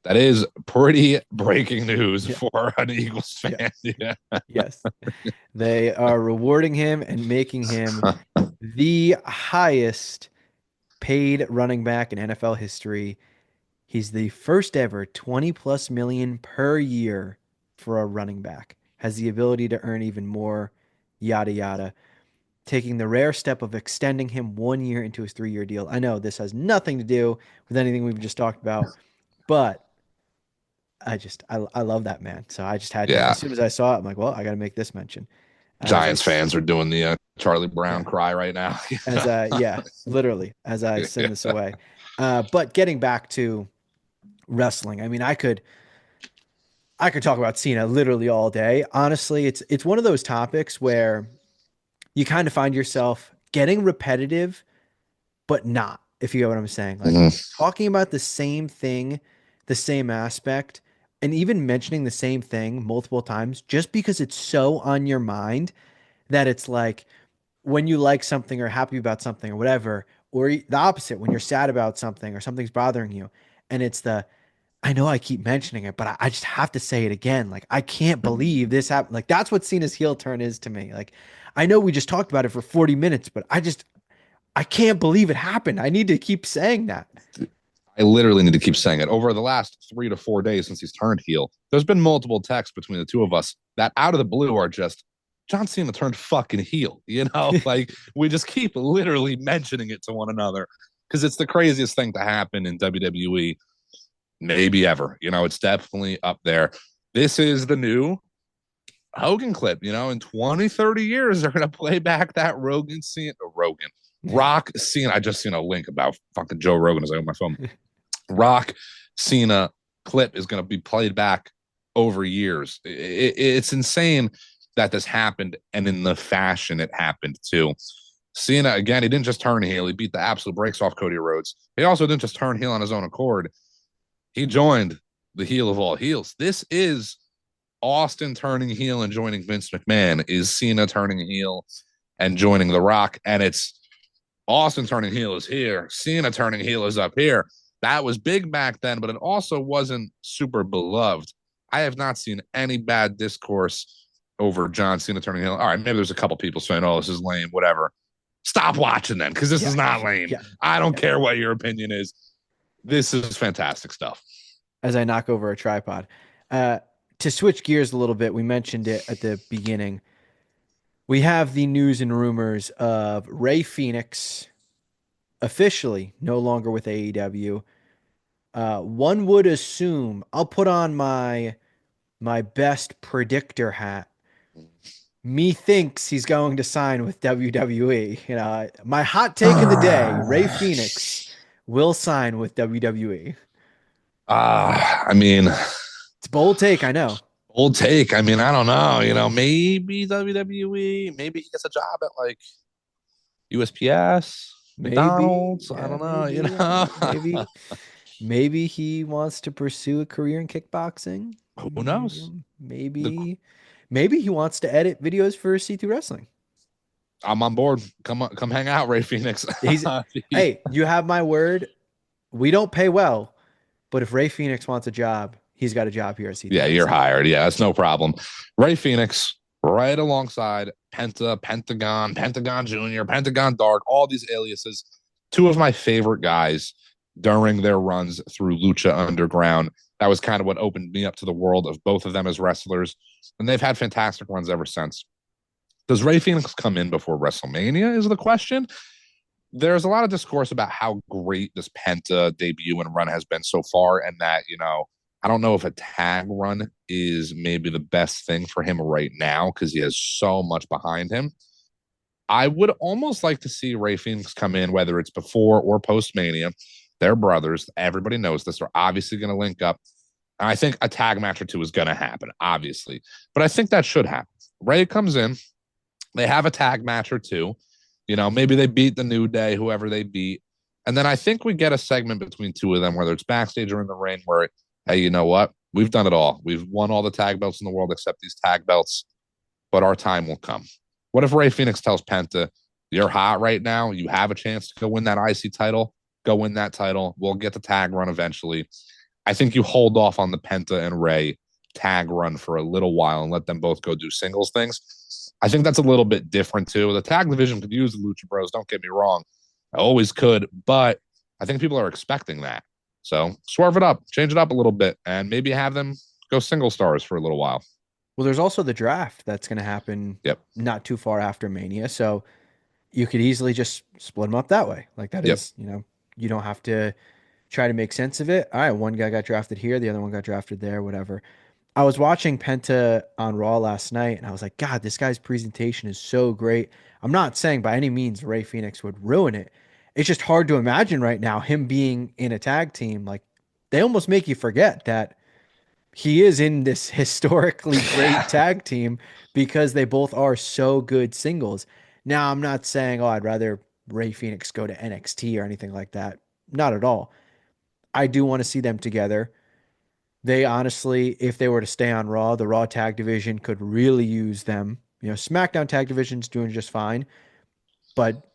That is pretty breaking news Yeah. for an Eagles fan. Yes. Yeah. Yes. They are rewarding him and making him the highest paid running back in NFL history. He's the first ever 20 plus million per year for a running back. Has the ability to earn even more, yada yada. Taking the rare step of extending him 1 year into his 3 year deal. I know this has nothing to do with anything we've just talked about, but I love that man. So I just had to, Yeah. as soon as I saw it, I'm like, well, I got to make this mention. As I, Giants fans are doing the Charlie Brown yeah, cry right now. yeah, literally, as I send this away. But getting back to wrestling, I mean, I could talk about Cena literally all day. Honestly, it's one of those topics where you kind of find yourself getting repetitive, but not, if you get what I'm saying. Like Mhm. talking about the same thing, the same aspect, and even mentioning the same thing multiple times just because it's so on your mind that it's like when you like something or happy about something or whatever, or the opposite, when you're sad about something or something's bothering you, and it's I know I keep mentioning it, but I just have to say it again. Like, I can't believe this happened. Like, that's what Cena's heel turn is to me. Like, I know we just talked about it for 40 minutes, but I can't believe it happened. I need to keep saying that. I literally need to keep saying it. Over the last 3 to 4 days since he's turned heel, there's been multiple texts between the two of us that out of the blue are just John Cena turned fucking heel. Like we just keep literally mentioning it to one another because it's the craziest thing to happen in WWE, maybe ever. It's definitely up there. This is the new Hogan clip. In 20, 30 years, they're going to play back that Rock Cena. I just seen a link about fucking Joe Rogan as I open my phone. Rock Cena clip is going to be played back over years. It's insane that this happened and in the fashion it happened too. Cena, again, he didn't just turn heel. He beat the absolute brakes off Cody Rhodes. He also didn't just turn heel on his own accord. He joined the heel of all heels. This is Austin turning heel and joining Vince McMahon. Is Cena turning heel and joining The Rock. And it's Austin turning heel is here. Cena turning heel is up here. That was big back then, but it also wasn't super beloved. I have not seen any bad discourse over John Cena turning heel. All right, maybe there's a couple people saying, oh, this is lame, whatever. Stop watching then, because this Yeah, is not lame. yeah, I don't yeah. care what your opinion is. This is fantastic stuff. As I knock over a tripod. Uh, to switch gears a little bit, we mentioned it at the beginning. We have the news and rumors of Ray Fenix officially no longer with AEW. One would assume I'll put on my best predictor hat. Methinks he's going to sign with WWE. My hot take of the day: Ray Phoenix will sign with WWE. I mean, It's a bold take, I know. old take. I mean, I don't know. Maybe WWE. Maybe he gets a job at like USPS, Maybe, McDonald's. I yeah, don't know. maybe, maybe he wants to pursue a career in kickboxing. Who knows? The, Maybe he wants to edit videos for C2 Wrestling. I'm on board. Come hang out, Ray Phoenix. He's, hey, you have my word. We don't pay well, but if Ray Phoenix wants a job, he's got a job here at C2 Yeah, you're Wrestling. hired. Yeah, that's no problem. Ray Phoenix, right alongside Penta, Pentagon, Pentagon Junior, Pentagon Dark, all these aliases. Two of my favorite guys during their runs through Lucha Underground. That was kind of what opened me up to the world of both of them as wrestlers. And they've had fantastic runs ever since. Does Ray Phoenix come in before WrestleMania? Is the question. There's a lot of discourse about how great this Penta debut and run has been so far, and that, I don't know if a tag run is maybe the best thing for him right now because he has so much behind him. I would almost like to see Ray Phoenix come in, whether it's before or post Mania. They're brothers. Everybody knows this. They're obviously going to link up. And I think a tag match or two is going to happen, obviously. But I think that should happen. Ray comes in, they have a tag match or two. Maybe they beat the New Day, whoever they beat. And then I think we get a segment between two of them, whether it's backstage or in the ring, where, hey, you know what? We've done it all. We've won all the tag belts in the world except these tag belts, but our time will come. What if Ray Phoenix tells Penta, you're hot right now. You have a chance to go win that IC title. Go win that title. We'll get the tag run eventually. I think you hold off on the Penta and Ray tag run for a little while and let them both go do singles things. I think that's a little bit different too. The tag division could use the Lucha Bros. Don't get me wrong. I always could, but I think people are expecting that. So swerve it up, change it up a little bit, and maybe have them go single stars for a little while. Well, there's also the draft that's going to happen Yep. not too far after Mania. So you could easily just split them up that way. Like that Yep. is, you don't have to try to make sense of it. All right, one guy got drafted here, the other one got drafted there, whatever. I was watching Penta on Raw last night and I was like, God, this guy's presentation is so great. I'm not saying by any means Ray Phoenix would ruin it. It's just hard to imagine right now him being in a tag team. Like they almost make you forget that he is in this historically great tag team because they both are so good singles. Now, I'm not saying, oh, I'd rather Ray Phoenix go to NXT or anything like that. Not at all. I do want to see them together. They honestly, if they were to stay on Raw, the Raw tag division could really use them. SmackDown tag division's doing just fine, but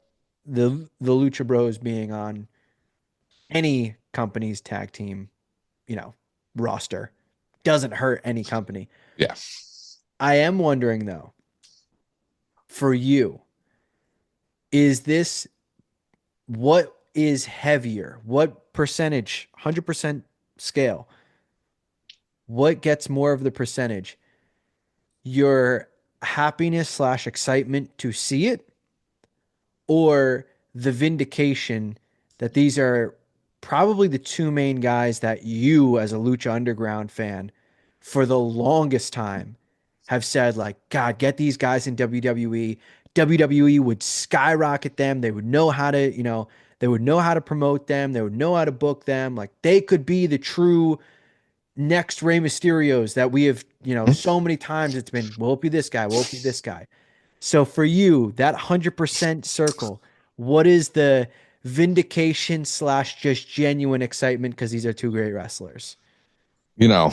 the Lucha Bros being on any company's tag team, you know, roster doesn't hurt any company. Yeah. I am wondering though, for you, is this what is heavier? What percentage, 100% scale? What gets more of the percentage? Your happiness slash excitement to see it, or the vindication that these are probably the two main guys that you, as a Lucha Underground fan, for the longest time have said, like, God, get these guys in WWE. WWE would skyrocket them. They would know how to, they would know how to promote them. They would know how to book them. Like, they could be the true next Rey Mysterios that we have, so many times it's been, we'll be this guy, we'll be this guy. So for you, that 100% circle, what is the vindication slash just genuine excitement because these are two great wrestlers? you know,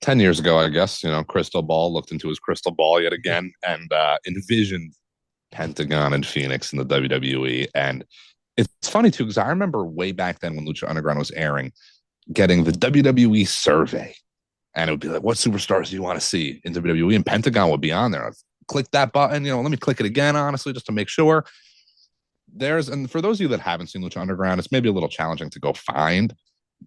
10 years ago, I guess, Crystal Ball looked into his crystal ball yet again and envisioned Pentagon and Phoenix in the WWE. And it's funny, too, because I remember way back then when Lucha Underground was airing, getting the WWE survey. And it would be like, what superstars do you want to see in WWE? And Pentagon would be on there. I'd click that button, let me click it again, honestly, just to make sure. And for those of you that haven't seen Lucha Underground, it's maybe a little challenging to go find,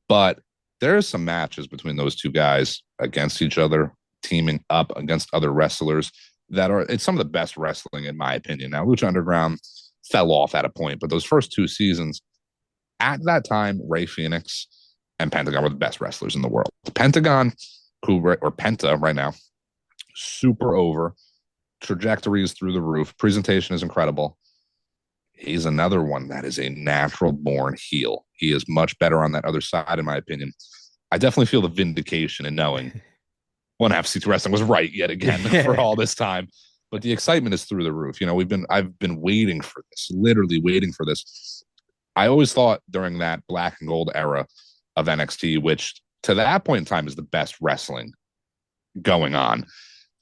but there's some matches between those two guys against each other, teaming up against other wrestlers it's some of the best wrestling in my opinion. Now, Lucha Underground fell off at a point, but those first two seasons, at that time, Ray Phoenix and Pentagon were the best wrestlers in the world. Pentagon, or Penta right now, super over, trajectory is through the roof, presentation is incredible. He's another one that is a natural born heel. He is much better on that other side, in my opinion. I definitely feel the vindication in knowing one half C2 Wrestling was right yet again for all this time. But the excitement is through the roof. I've been waiting for this, literally waiting for this. I always thought during that black and gold era of NXT, which to that point in time is the best wrestling going on,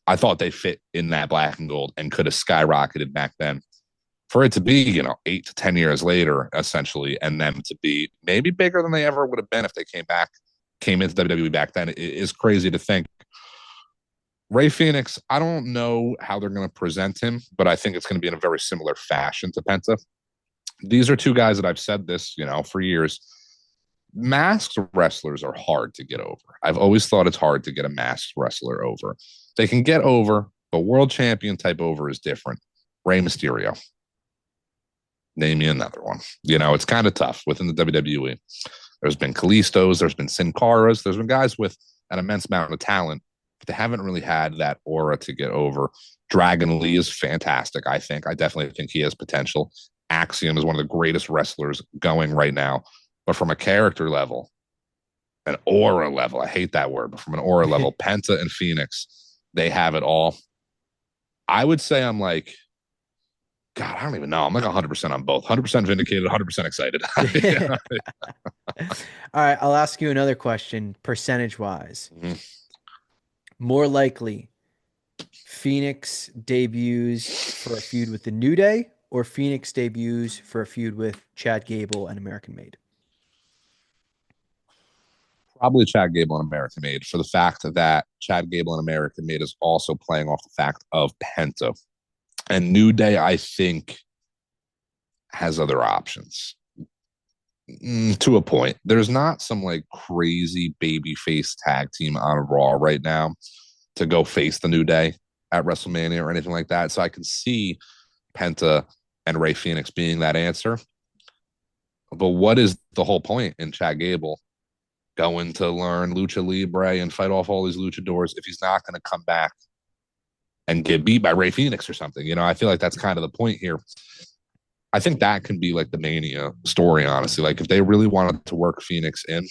I thought they fit in that black and gold and could have skyrocketed back then. For it to be, 8 to 10 years later, essentially, and them to be maybe bigger than they ever would have been if they came into WWE back then, it is crazy to think. Ray Phoenix, I don't know how they're going to present him, but I think it's going to be in a very similar fashion to Penta. These are two guys that I've said this, for years. Masked wrestlers are hard to get over. I've always thought it's hard to get a masked wrestler over. They can get over, but world champion type over is different. Rey Mysterio. Name me another one. It's kind of tough within the WWE. There's been Kalistos, there's been Sin Caras, there's been guys with an immense amount of talent, but they haven't really had that aura to get over. Dragon Lee is fantastic, I think. I definitely think he has potential. Axiom is one of the greatest wrestlers going right now. But from a character level, an aura level, I hate that word, but from an aura level, Penta and Phoenix, they have it all. I would say I'm like, God, I don't even know. I'm like 100% on both. 100% vindicated, 100% excited. All right, I'll ask you another question, percentage wise. Mhm. More likely, Phoenix debuts for a feud with the New Day, or Phoenix debuts for a feud with Chad Gable and American Made? Probably Chad Gable and American Made for the fact that Chad Gable and American Made is also playing off the fact of Penta. And New Day, I think, has other options. To a point. There's not some like crazy baby face tag team on Raw right now to go face the New Day at WrestleMania or anything like that. So I can see Penta and Ray Phoenix being that answer. But what is the whole point in Chad Gable going to learn Lucha Libre and fight off all these luchadors if he's not going to come back and get beat by Ray Phoenix or something? I feel like that's kind of the point here. I think that can be like the Mania story, honestly. Like if they really wanted to work Phoenix in,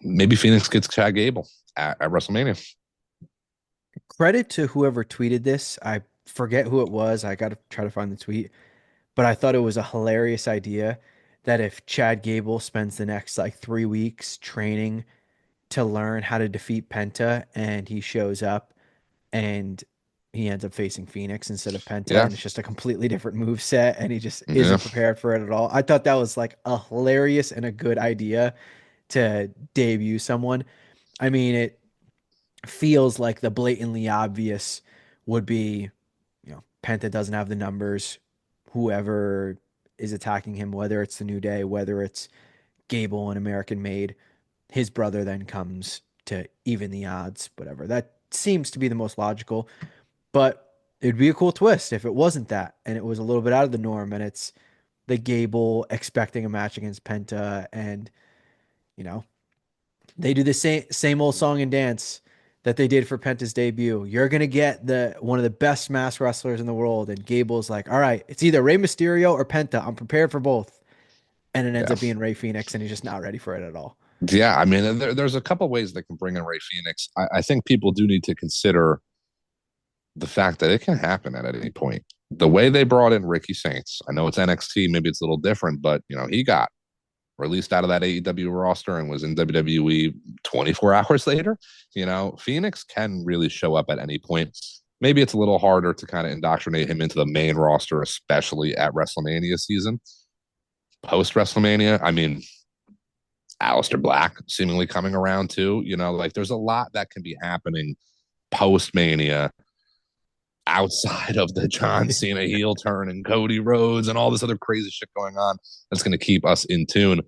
maybe Phoenix gets Chad Gable at WrestleMania. Credit to whoever tweeted this. I forget who it was. I got to try to find the tweet, but I thought it was a hilarious idea that if Chad Gable spends the next like 3 weeks training to learn how to defeat Penta and he shows up and he ends up facing Phoenix instead of Penta Yeah. and it's just a completely different move set and he just Yeah. isn't prepared for it at all. I thought that was like a hilarious and a good idea to debut someone. I mean, it feels like the blatantly obvious would be, Penta doesn't have the numbers. Whoever is attacking him, whether it's the New Day, whether it's Gable and American Made, his brother then comes to even the odds, whatever. That seems to be the most logical, but it'd be a cool twist if it wasn't that and it was a little bit out of the norm and it's the Gable expecting a match against Penta and, you know, they do the same old song and dance that they did for Penta's debut. You're gonna get the one of the best mass wrestlers in the world, and Gable's like, all right, it's either Rey Mysterio or Penta. I'm prepared for both, and it ends Yeah. up being Ray Phoenix, and he's just not ready for it at all. Yeah. I mean, there's a couple ways they can bring in Ray Phoenix. I think people do need to consider the fact that it can happen at any point. The way they brought in Ricky Saints, I know it's NXT, maybe it's a little different, but he got released out of that AEW roster and was in WWE 24 hours later. Phoenix can really show up at any point. Maybe it's a little harder to kind of indoctrinate him into the main roster, especially at WrestleMania season. Post WrestleMania, I mean, Aleister Black seemingly coming around too. Like there's a lot that can be happening post Mania outside of the John Cena heel turn and Cody Rhodes and all this other crazy shit going on that's going to keep us in tune.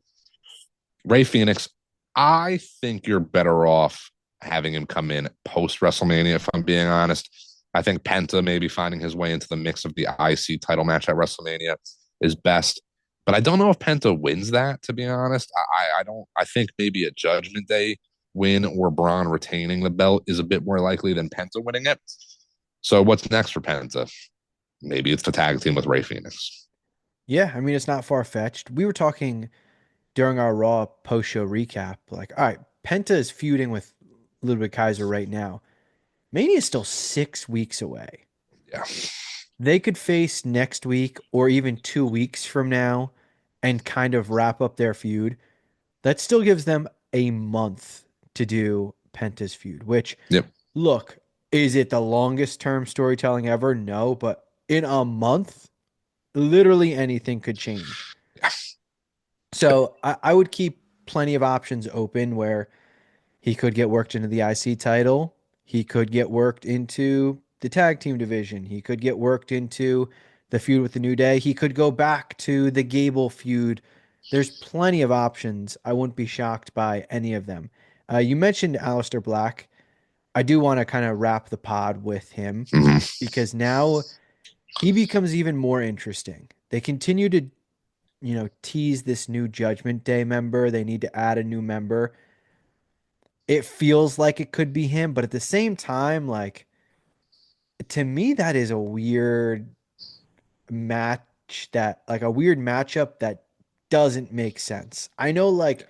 Ray Phoenix, I think you're better off having him come in post WrestleMania, if I'm being honest. I think Penta maybe finding his way into the mix of the IC title match at WrestleMania is best. But I don't know if Penta wins that, to be honest. I don't. I think maybe a Judgment Day win or Braun retaining the belt is a bit more likely than Penta winning it. So what's next for Penta? Maybe it's the tag team with Ray Phoenix. Yeah, I mean it's not far fetched. We were talking during our Raw post show recap, like, all right, Penta is feuding with Ludwig Kaiser right now. Mania is still 6 weeks away. Yeah. They could face next week or even 2 weeks from now and kind of wrap up their feud. That still gives them a month to do Penta's feud, which, Yep. look, is it the longest term storytelling ever? No, but in a month, literally anything could change. Yeah. So I would keep plenty of options open where he could get worked into the IC title. He could get worked into the tag team division. He could get worked into the feud with the New Day. He could go back to the Gable feud. There's plenty of options. I wouldn't be shocked by any of them. You mentioned Aleister Black. I do want to kind of wrap the pod with him Mhm. because now he becomes even more interesting. They continue to, tease this new Judgment Day member. They need to add a new member. It feels like it could be him, but at the same time, like to me, that is a weird match that like a weird matchup that doesn't make sense. I know like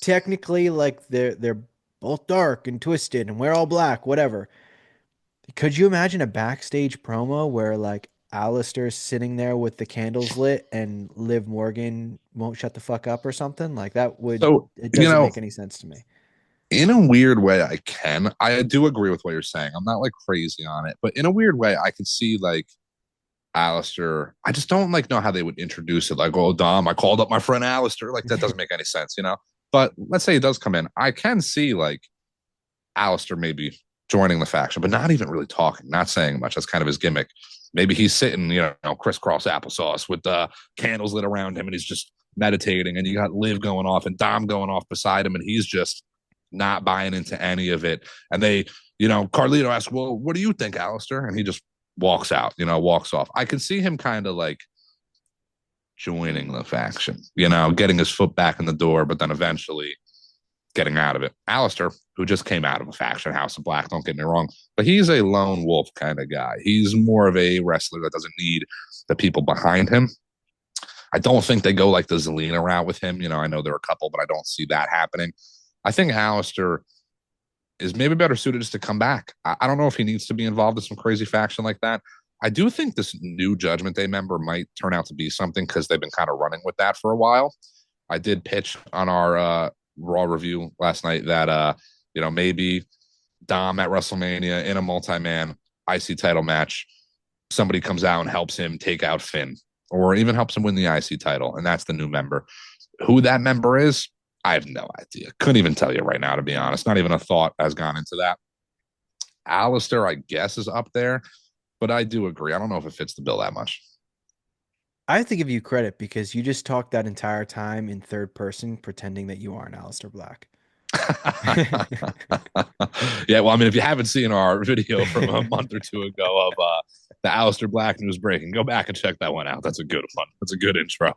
technically like they're both dark and twisted and we're all black, whatever. Could you imagine a backstage promo where like Alistair's sitting there with the candles lit and Liv Morgan won't shut the fuck up or something? Like that would So, it you doesn't know, make any sense to me. in a weird way, I do agree with what you're saying. I'm not like crazy on it, but in a weird way, I can see like Alistair. I just don't like know how they would introduce it. Like, oh, Dom, I called up my friend Alistair. Like, that doesn't make any sense, you know? But let's say he does come in. I can see like Alistair maybe joining the faction, but not even really talking, not saying much. That's kind of his gimmick. Maybe he's sitting, crisscross applesauce with candles lit around him and he's just meditating. And you got Liv going off and Dom going off beside him and he's just not buying into any of it. And Carlito asks, well, what do you think, Alistair? And he just walks out, walks off. I can see him kind of like joining the faction, getting his foot back in the door, but then eventually getting out of it. Alistair, who just came out of a faction, House of Black, don't get me wrong, but he's a lone wolf kind of guy. He's more of a wrestler that doesn't need the people behind him. I don't think they go like the Zelina route with him. I know there are a couple, but I don't see that happening. I think Alistair is maybe better suited just to come back. I don't know if he needs to be involved in some crazy faction like that. I do think this new Judgment Day member might turn out to be something because they've been kind of running with that for a while. I did pitch on our Raw review last night that maybe Dom at WrestleMania in a multi-man IC title match, somebody comes out and helps him take out Finn, or even helps him win the IC title, and that's the new member. Who that member is, I have no idea. Couldn't even tell you right now, to be honest. Not even a thought has gone into that. Alistair, I guess, is up there, but I do agree. I don't know if it fits the bill that much. I have to give you credit because you just talked that entire time in third person, pretending that you aren't Aleister Black. Yeah, well, I mean, if you haven't seen our video from a month or two ago of the Aleister Black news breaking, go back and check that one out. That's a good one. That's a good intro.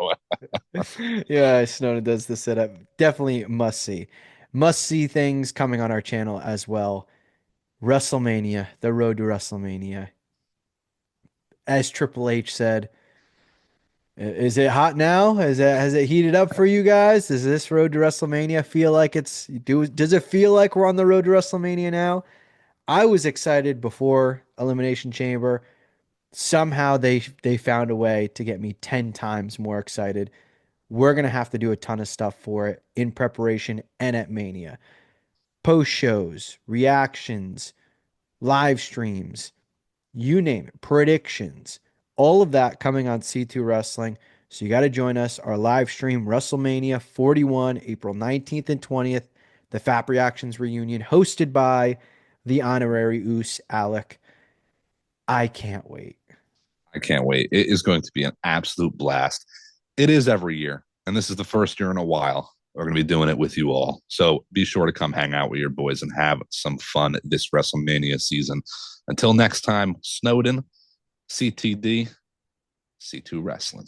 Yeah, Snowden does the setup. Definitely must see. Must see things coming on our channel as well. WrestleMania, the road to WrestleMania. As Triple H said, is it hot now? Has it heated up for you guys? Does this road to WrestleMania feel like does it feel like we're on the road to WrestleMania now? I was excited before Elimination Chamber. Somehow they found a way to get me 10 times more excited. We're going to have to do a ton of stuff for it in preparation and at Mania. Post shows, reactions, live streams, you name it, predictions, all of that coming on C2 Wrestling. So you got to join us. Our live stream, WrestleMania 41, April 19th and 20th, the FAP Reactions reunion, hosted by the honorary Oos, Alec. I can't wait. I can't wait. It is going to be an absolute blast. It is every year, and this is the first year in a while. We're going to be doing it with you all. So be sure to come hang out with your boys and have some fun this WrestleMania season. Until next time, Snowden, CTD, C2 Wrestling.